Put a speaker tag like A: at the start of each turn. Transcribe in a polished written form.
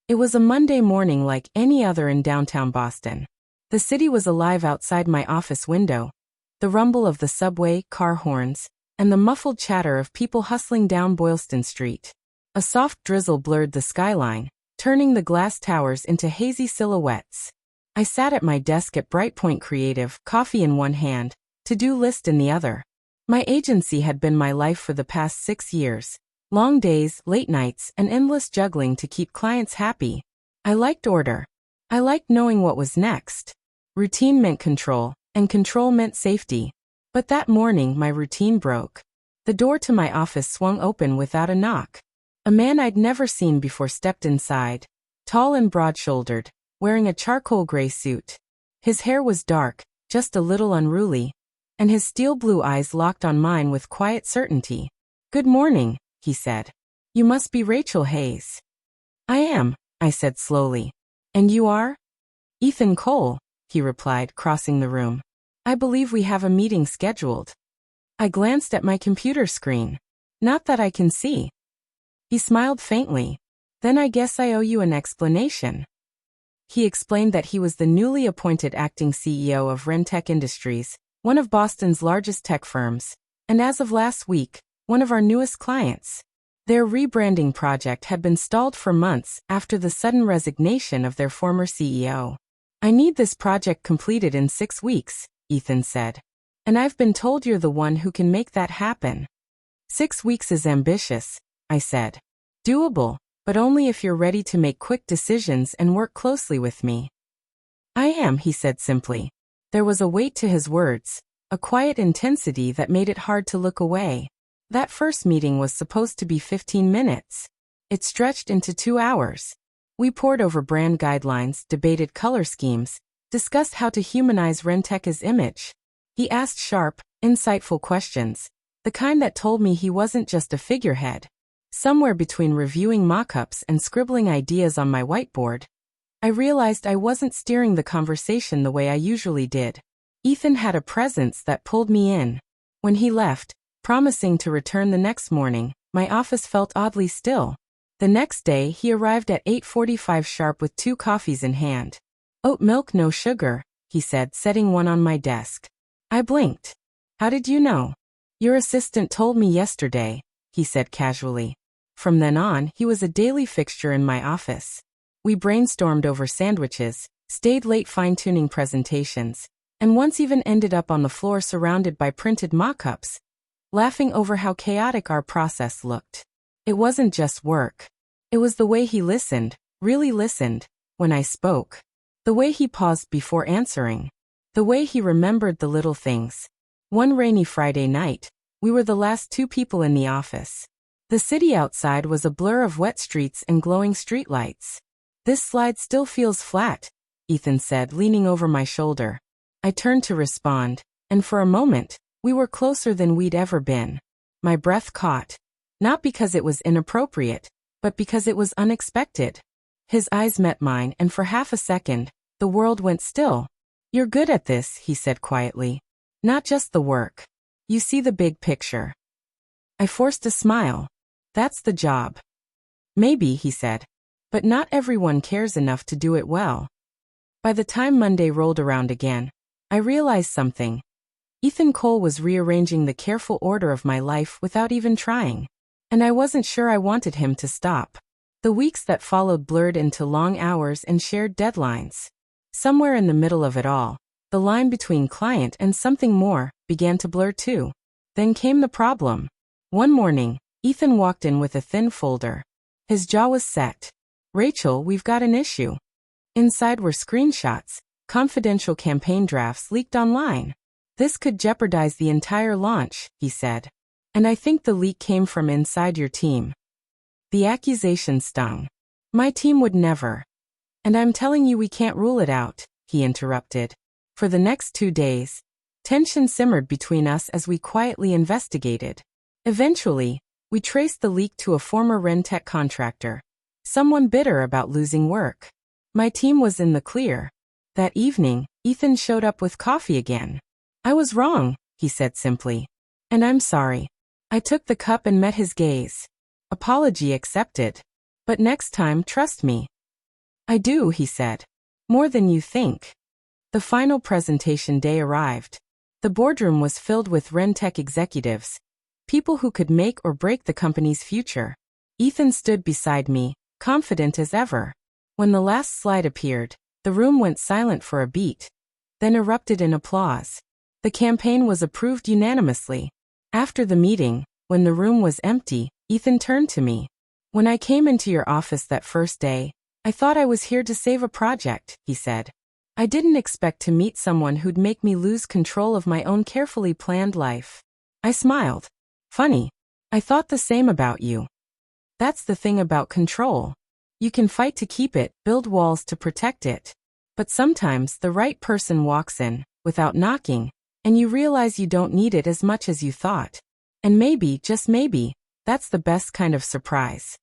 A: It was a Monday morning like any other in downtown Boston. The city was alive outside my office window. The rumble of the subway, car horns, and the muffled chatter of people hustling down Boylston Street. A soft drizzle blurred the skyline, turning the glass towers into hazy silhouettes. I sat at my desk at Brightpoint Creative, coffee in one hand, to-do list in the other. My agency had been my life for the past 6 years. Long days, late nights, and endless juggling to keep clients happy. I liked order. I liked knowing what was next. Routine meant control, and control meant safety. But that morning my routine broke. The door to my office swung open without a knock. A man I'd never seen before stepped inside, tall and broad-shouldered, wearing a charcoal gray suit. His hair was dark, just a little unruly, and his steel-blue eyes locked on mine with quiet certainty. "Good morning," he said. "You must be Rachel Hayes." "I am," I said slowly. "And you are?" "Ethan Cole," he replied, crossing the room. "I believe we have a meeting scheduled." I glanced at my computer screen. "Not that I can see." He smiled faintly. "Then I guess I owe you an explanation." He explained that he was the newly appointed acting CEO of Rentech Industries, one of Boston's largest tech firms, and as of last week, one of our newest clients. Their rebranding project had been stalled for months after the sudden resignation of their former CEO. "I need this project completed in 6 weeks, Ethan said. "And I've been told you're the one who can make that happen." 6 weeks is ambitious, I said. "Doable, but only if you're ready to make quick decisions and work closely with me." "I am," he said simply. There was a weight to his words, a quiet intensity that made it hard to look away. That first meeting was supposed to be 15 minutes. It stretched into 2 hours. We pored over brand guidelines, debated color schemes, discussed how to humanize Rentech's image. He asked sharp, insightful questions, the kind that told me he wasn't just a figurehead. Somewhere between reviewing mock-ups and scribbling ideas on my whiteboard, I realized I wasn't steering the conversation the way I usually did. Ethan had a presence that pulled me in. When he left, promising to return the next morning, my office felt oddly still. The next day he arrived at 8:45 sharp with 2 coffees in hand. "Oat milk, no sugar," he said, setting one on my desk. I blinked. "How did you know?" "Your assistant told me yesterday," he said casually. From then on, he was a daily fixture in my office. We brainstormed over sandwiches, stayed late fine-tuning presentations, and once even ended up on the floor surrounded by printed mock-ups, laughing over how chaotic our process looked. It wasn't just work. It was the way he listened, really listened, when I spoke. The way he paused before answering. The way he remembered the little things. One rainy Friday night, we were the last 2 people in the office. The city outside was a blur of wet streets and glowing streetlights. "This slide still feels flat," Ethan said, leaning over my shoulder. I turned to respond, and for a moment, we were closer than we'd ever been. My breath caught. Not because it was inappropriate, but because it was unexpected. His eyes met mine, and for half a second, the world went still. "You're good at this," he said quietly. "Not just the work. You see the big picture." I forced a smile. "That's the job." "Maybe," he said. "But not everyone cares enough to do it well." By the time Monday rolled around again, I realized something. Ethan Cole was rearranging the careful order of my life without even trying. And I wasn't sure I wanted him to stop. The weeks that followed blurred into long hours and shared deadlines. Somewhere in the middle of it all, the line between client and something more began to blur too. Then came the problem. One morning, Ethan walked in with a thin folder. His jaw was set. "Rachel, we've got an issue." Inside were screenshots, confidential campaign drafts leaked online. "This could jeopardize the entire launch," he said. "And I think the leak came from inside your team." The accusation stung. "My team would never." "And I'm telling you we can't rule it out," he interrupted. For the next 2 days, tension simmered between us as we quietly investigated. Eventually, we traced the leak to a former Rentech contractor, someone bitter about losing work. My team was in the clear. That evening, Ethan showed up with coffee again. "I was wrong," he said simply. "And I'm sorry." I took the cup and met his gaze. "Apology accepted. But next time, trust me." I do, he said. More than you think. The final presentation day arrived. The boardroom was filled with Rentech executives, people who could make or break the company's future. Ethan stood beside me, confident as ever. When the last slide appeared, the room went silent for a beat, then erupted in applause. The campaign was approved unanimously. After the meeting, when the room was empty, Ethan turned to me. When I came into your office that first day, I thought I was here to save a project, he said. I didn't expect to meet someone who'd make me lose control of my own carefully planned life. I smiled. Funny. I thought the same about you. That's the thing about control. You can fight to keep it, build walls to protect it. But sometimes the right person walks in, without knocking, and you realize you don't need it as much as you thought. And maybe, just maybe, that's the best kind of surprise.